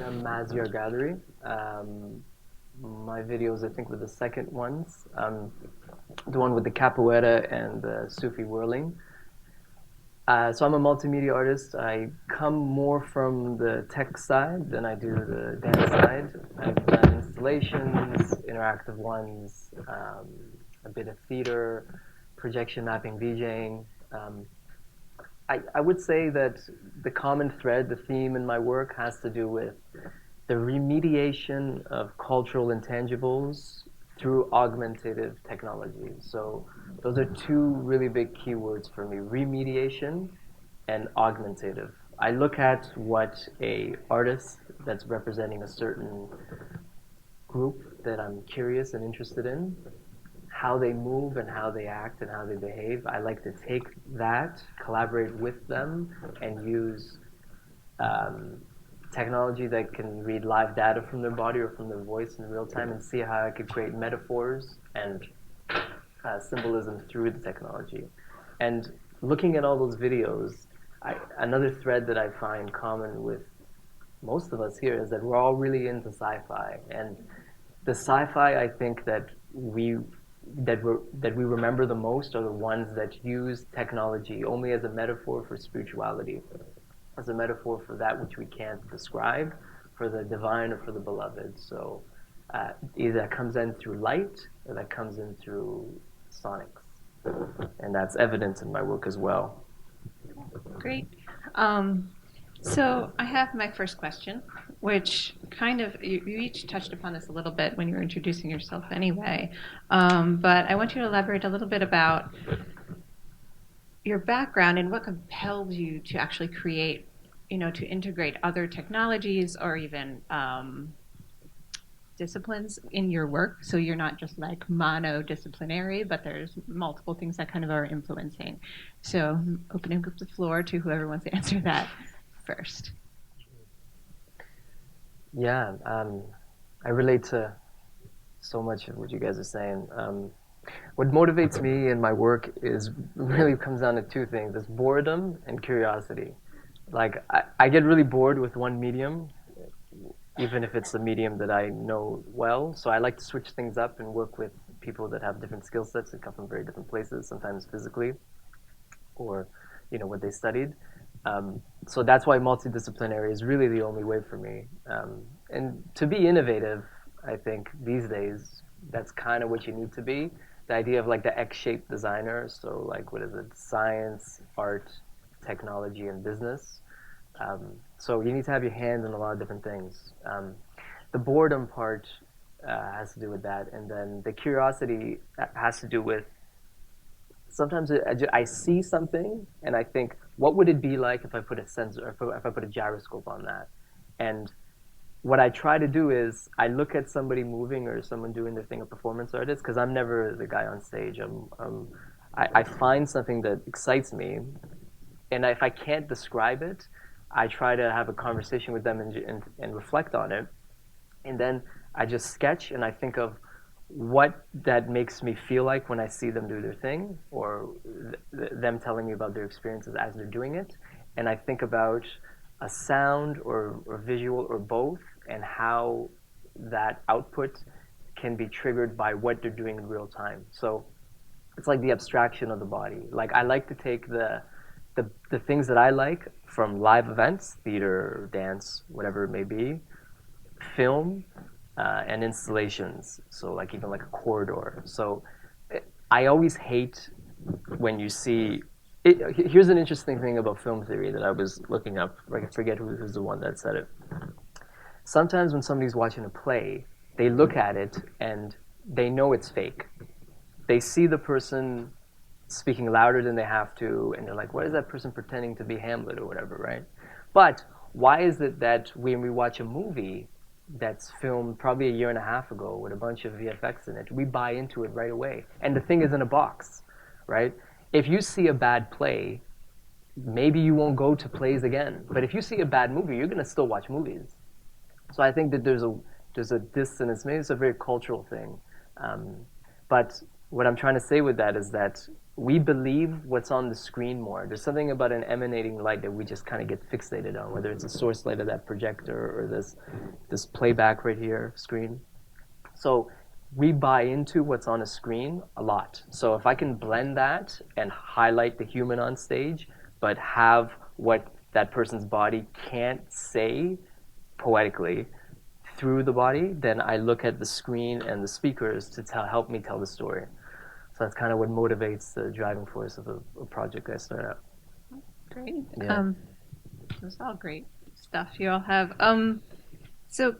I'm Maziar Ghaderi. My videos, I think, were the second ones. The one with the capoeira and the Sufi whirling. So I'm a multimedia artist. I come more from the tech side than I do the dance side. I've done installations, interactive ones, a bit of theater, projection mapping, VJing. Um, I would say that the common thread, the theme in my work has to do with the remediation of cultural intangibles through augmentative technology. So those are two really big keywords for me, remediation and augmentative. I look at what a artist that's representing a certain group that I'm curious and interested in, how they move and how they act and how they behave. I like to take that, collaborate with them, and use um, technology that can read live data from their body or from their voice in real time and see how I could create metaphors and symbolism through the technology. And looking at all those videos, another thread that I find common with most of us here is that we're all really into sci-fi, and the sci-fi I think that we remember the most are the ones that use technology only as a metaphor for spirituality, as a metaphor for that which we can't describe, for the divine or for the beloved. So either that comes in through light or that comes in through sonics, and that's evident in my work as well. Great. Um, so I have my first question, which kind of, you each touched upon this a little bit when you were introducing yourself anyway. But I want you to elaborate a little bit about your background and what compelled you to actually create, to integrate other technologies or even disciplines in your work. So you're not just like monodisciplinary, but there's multiple things that kind of are influencing. So opening up the floor to whoever wants to answer that first. Yeah, I relate to so much of what you guys are saying. What motivates me in my work is really comes down to two things: it's boredom and curiosity. Like I get really bored with one medium, even if it's a medium that I know well. So I like to switch things up and work with people that have different skill sets and come from very different places, sometimes physically or what they studied. So that's why multidisciplinary is really the only way for me. And to be innovative, I think these days that's kind of what you need to be. The idea of like the X-shaped designer. So like what is it? Science, art, technology, and business. So you need to have your hand in a lot of different things. The boredom part has to do with that, and then the curiosity has to do with sometimes I see something and I think, what would it be like if I put a sensor, if I put a gyroscope on that? And what I try to do is I look at somebody moving or someone doing their thing, a performance artist, because I'm never the guy on stage. I find something that excites me, and if I can't describe it, I try to have a conversation with them and reflect on it, and then I just sketch and I think of what that makes me feel like when I see them do their thing, or them telling me about their experiences as they're doing it, and I think about a sound or visual or both, and how that output can be triggered by what they're doing in real time. So it's like the abstraction of the body. Like I like to take the things that I like from live events, theater, dance, whatever it may be, film, and installations. So like even like a corridor. So I always hate when you see. Here's an interesting thing about film theory that I was looking up. I forget who's the one that said it. Sometimes when somebody's watching a play, they look at it and they know it's fake. They see the person speaking louder than they have to, and they're like, "What is that person pretending to be Hamlet or whatever?" Right? But why is it that when we watch a movie that's filmed probably a year and a half ago with a bunch of VFX in it, we buy into it right away, and the thing is in a box, right? If you see a bad play, maybe you won't go to plays again. But if you see a bad movie, you're gonna still watch movies. So I think that there's a dissonance. Maybe it's a very cultural thing, but what I'm trying to say with that is that we believe what's on the screen more. There's something about an emanating light that we just kind of get fixated on, whether it's a source light of that projector or this playback right here screen. So we buy into what's on a screen a lot. So if I can blend that and highlight the human on stage, but have what that person's body can't say poetically through the body, then I look at the screen and the speakers to help me tell the story. So that's kind of what motivates the driving force of a project I start out. Great. Yeah. That's all great stuff you all have. So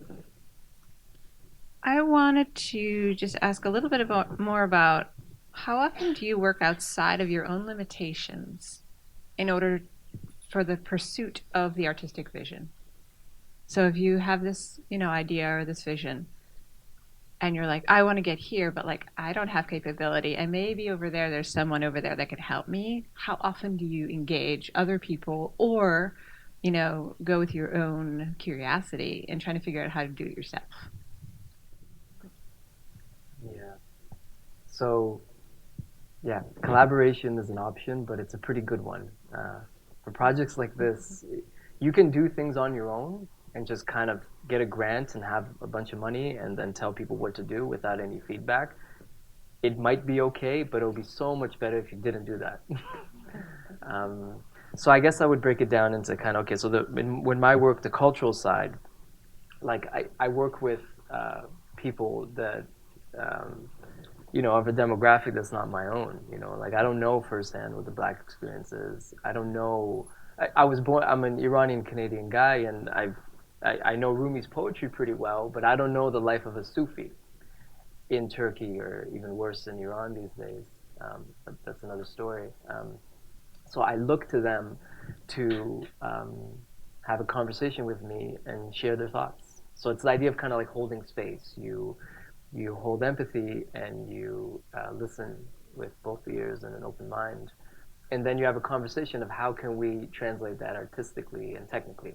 I wanted to just ask a little bit more about how often do you work outside of your own limitations in order for the pursuit of the artistic vision? So if you have this, idea or this vision, and you're like, I want to get here, but like I don't have capability, and maybe over there's someone over there that can help me. How often do you engage other people, or, go with your own curiosity and trying to figure out how to do it yourself? Yeah. So, yeah, collaboration is an option, but it's a pretty good one. For projects like this, you can do things on your own and just kind of get a grant and have a bunch of money and then tell people what to do without any feedback. It might be okay, but it'll be so much better if you didn't do that. um, so I guess I would break it down into kind of, okay, so when my work, the cultural side, like I work with people that of a demographic that's not my own. Like I don't know firsthand what the black experience is. I don't know. I was born. I'm an Iranian Canadian guy, and I know Rumi's poetry pretty well, but I don't know the life of a Sufi in Turkey or even worse in Iran these days. But that's another story. So I look to them to have a conversation with me and share their thoughts. So it's the idea of kind of like holding space. You hold empathy and you listen with both ears and an open mind, and then you have a conversation of how can we translate that artistically and technically.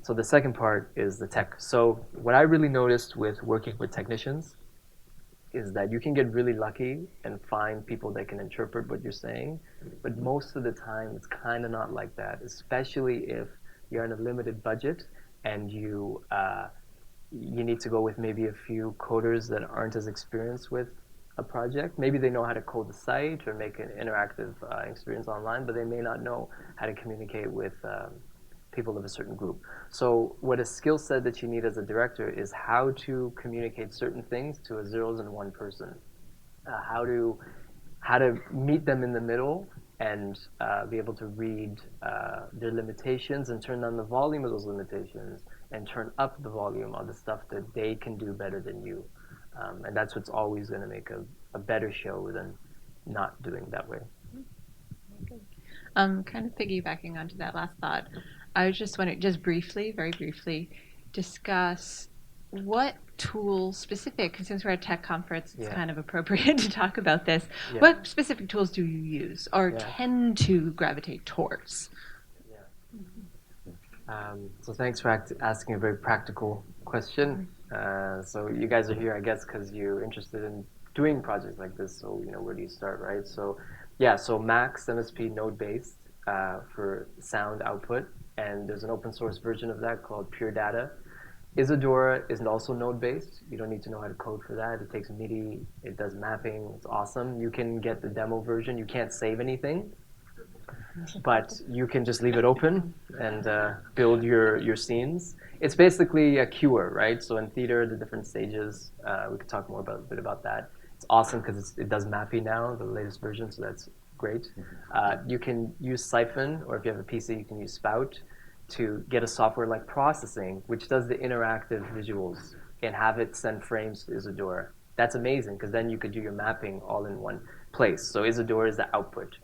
So the second part is the tech. So what I really noticed with working with technicians is that you can get really lucky and find people that can interpret what you're saying, but most of the time it's kind of not like that, especially if you're on a limited budget and you need to go with maybe a few coders that aren't as experienced with a project. Maybe they know how to code the site or make an interactive experience online, but they may not know how to communicate with people of a certain group. So what a skill set that you need as a director is how to communicate certain things to a zeros and one person. How to meet them in the middle and be able to read their limitations and turn down the volume of those limitations and turn up the volume of the stuff that they can do better than you. And that's what's always going to make a better show than not doing that way. Kind of piggybacking onto that last thought, I was just wondering, just briefly, very briefly, discuss what tools specific, since we're at a tech conference, it's kind of appropriate to talk about this. Yeah. What specific tools do you use or tend to gravitate towards? So thanks for asking a very practical question. So you guys are here, I guess, because you're interested in doing projects like this. So where do you start, right? So so Max MSP node-based for sound output, and there's an open source version of that called Pure Data. Isadora is also node-based. You don't need to know how to code for that. It takes MIDI, it does mapping, it's awesome. You can get the demo version. You can't save anything, but you can just leave it open and build your scenes. It's basically a cure, right? So in theater, the different stages, we could talk a bit about that. It's awesome because it does mapping now, the latest version, so that's great. You can use Siphon, or if you have a PC, you can use Spout to get a software like Processing, which does the interactive visuals and have it send frames to Isadora. That's amazing because then you could do your mapping all in one place. So Isadora is the output.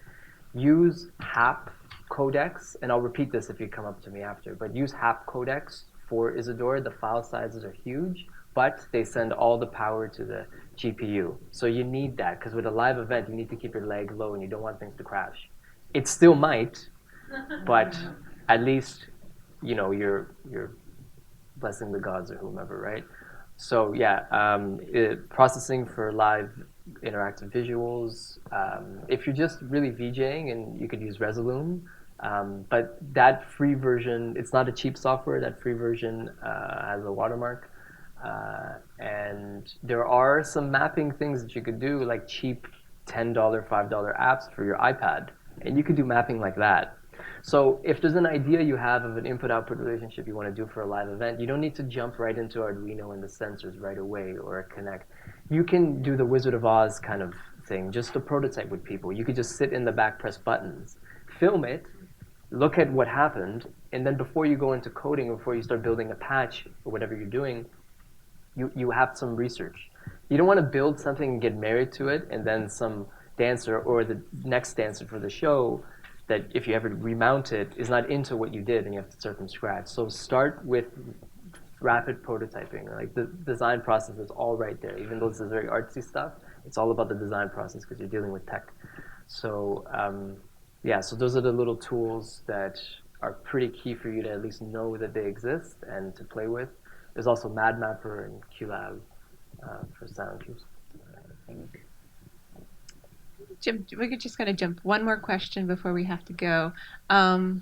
Use HAP codecs, and I'll repeat this if you come up to me after, but use HAP codecs for Isadora. The file sizes are huge, but they send all the power to the GPU. So you need that, because with a live event, you need to keep your lag low and you don't want things to crash. It still might, but at least you're blessing the gods or whomever, right? So processing for live interactive visuals. If you're just really VJing, and you could use Resolume, but that free version, it's not a cheap software. That free version has a watermark. And there are some mapping things that you could do, like cheap $10, $5 apps for your iPad. And you could do mapping like that. So if there's an idea you have of an input-output relationship you want to do for a live event, you don't need to jump right into Arduino and the sensors right away or a Connect. You can do the Wizard of Oz kind of thing, just a prototype with people. You could just sit in the back, press buttons, film it, look at what happened, and then before you go into coding, before you start building a patch or whatever you're doing, you have some research. You don't want to build something and get married to it, and then some dancer or the next dancer for the show that if you ever remount it is not into what you did and you have to start from scratch. So start with rapid prototyping. Like the design process is all right there. Even though this is very artsy stuff, it's all about the design process because you're dealing with tech. So yeah, so those are the little tools that are pretty key for you to at least know that they exist and to play with. There's also MadMapper and QLab for sound cues. Jim, we're just going to jump one more question before we have to go. Oh.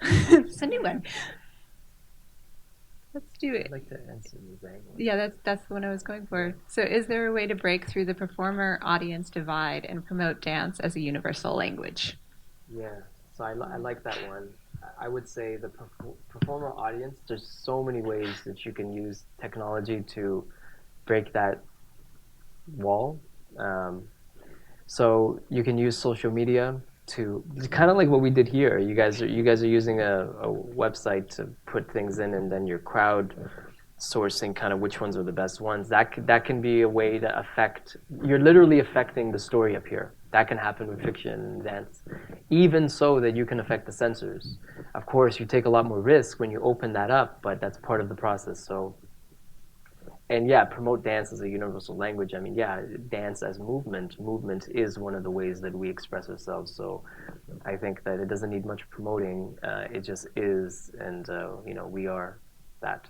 It's a new one. Let's do it. I'd like to answer this angle. Yeah, that's the one I was going for. So, is there a way to break through the performer-audience divide and promote dance as a universal language? Yeah, so I like that one. I would say the performer audience, there's so many ways that you can use technology to break that wall. So you can use social media to kind of like what we did here. You guys are using a website to put things in, and then you're crowd sourcing kind of which ones are the best ones. That can be a way to affect. You're literally affecting the story up here. That can happen with fiction and dance, even so that you can affect the censors. Of course, you take a lot more risk when you open that up, but that's part of the process. So. And yeah, promote dance as a universal language. I mean, yeah, dance as movement. Movement is one of the ways that we express ourselves. So I think that it doesn't need much promoting. It just is, and we are that.